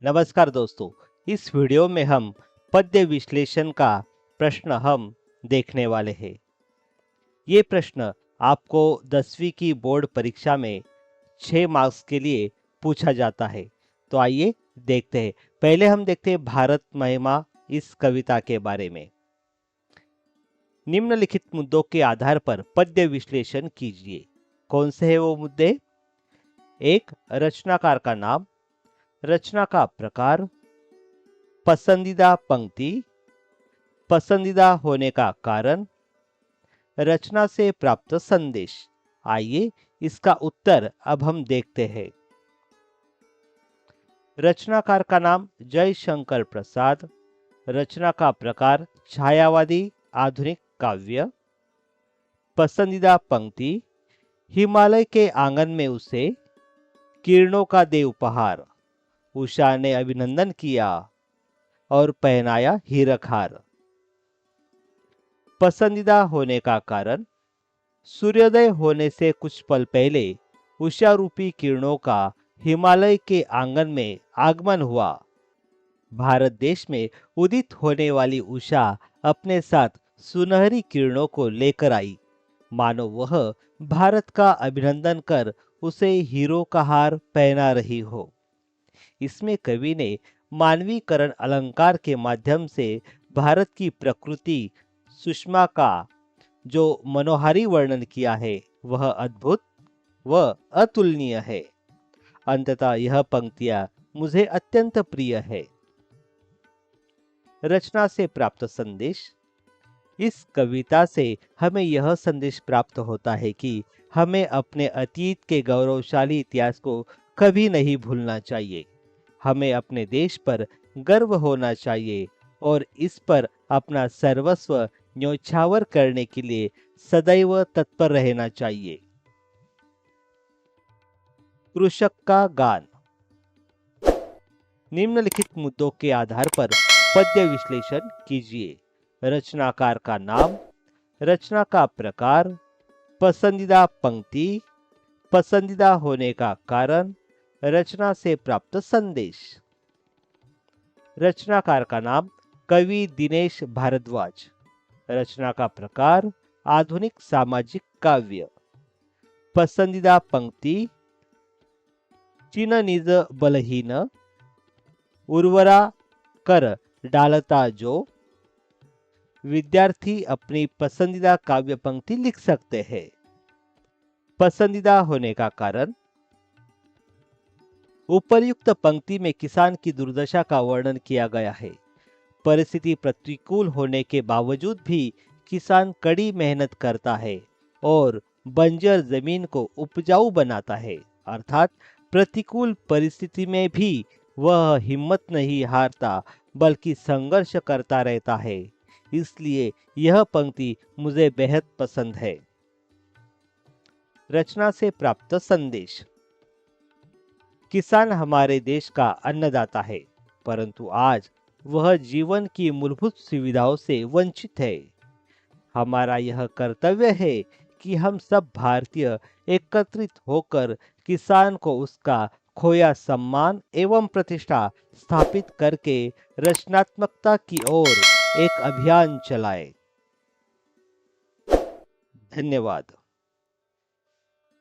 नमस्कार दोस्तों। इस वीडियो में हम पद्य विश्लेषण का प्रश्न हम देखने वाले हैं। ये प्रश्न आपको 10वीं की बोर्ड परीक्षा में 6 मार्क्स के लिए पूछा जाता है। तो आइए देखते हैं। पहले हम देखते हैं भारत महिमा इस कविता के बारे में। निम्नलिखित मुद्दों के आधार पर पद्य विश्लेषण कीजिए। कौन से हैं वो मुद्दे? एक, रचनाकार का नाम, रचना का प्रकार, पसंदीदा पंक्ति, पसंदीदा होने का कारण, रचना से प्राप्त संदेश। आइए इसका उत्तर अब हम देखते हैं। रचनाकार का नाम जयशंकर प्रसाद, रचना का प्रकार छायावादी आधुनिक काव्य, पसंदीदा पंक्ति, हिमालय के आंगन में उसे किरणों का दे उपहार, उषा ने अभिनंदन किया और पहनाया हीरक हार। पसंदीदा होने का कारण, सूर्योदय होने से कुछ पल पहले उषा रूपी किरणों का हिमालय के आंगन में आगमन हुआ। भारत देश में उदित होने वाली उषा अपने साथ सुनहरी किरणों को लेकर आई, मानो वह भारत का अभिनंदन कर उसे हीरो का हार पहना रही हो। इसमें कवि ने मानवीकरण अलंकार के माध्यम से भारत की प्रकृति सुषमा का जो मनोहारी वर्णन किया है वह अद्भुत व अतुलनीय है। अंततः यह पंक्तियां मुझे अत्यंत प्रिय है। रचना से प्राप्त संदेश, इस कविता से हमें यह संदेश प्राप्त होता है कि हमें अपने अतीत के गौरवशाली इतिहास को कभी नहीं भूलना चाहिए। हमें अपने देश पर गर्व होना चाहिए और इस पर अपना सर्वस्व न्योछावर करने के लिए सदैव तत्पर रहना चाहिए। कृषक का गान। निम्नलिखित मुद्दों के आधार पर पद्य विश्लेषण कीजिए। रचनाकार का नाम, रचना का प्रकार, पसंदीदा पंक्ति, पसंदीदा होने का कारण, रचना से प्राप्त संदेश। रचनाकार का नाम कवि दिनेश भारद्वाज, रचना का प्रकार आधुनिक सामाजिक काव्य, पसंदीदा पंक्ति चिन निज बलहीन, उर्वरा कर डालता जो। विद्यार्थी अपनी पसंदीदा काव्य पंक्ति लिख सकते हैं। पसंदीदा होने का कारण, उपर्युक्त पंक्ति में किसान की दुर्दशा का वर्णन किया गया है। परिस्थिति प्रतिकूल होने के बावजूद भी किसान कड़ी मेहनत करता है और बंजर जमीन को उपजाऊ बनाता है, अर्थात प्रतिकूल परिस्थिति में भी वह हिम्मत नहीं हारता बल्कि संघर्ष करता रहता है। इसलिए यह पंक्ति मुझे बेहद पसंद है। रचना से प्राप्त संदेश, किसान हमारे देश का अन्नदाता है, परंतु आज वह जीवन की मूलभूत सुविधाओं से वंचित है। हमारा यह कर्तव्य है कि हम सब भारतीय एकत्रित होकर किसान को उसका खोया सम्मान एवं प्रतिष्ठा स्थापित करके रचनात्मकता की ओर एक अभियान चलाएं। धन्यवाद।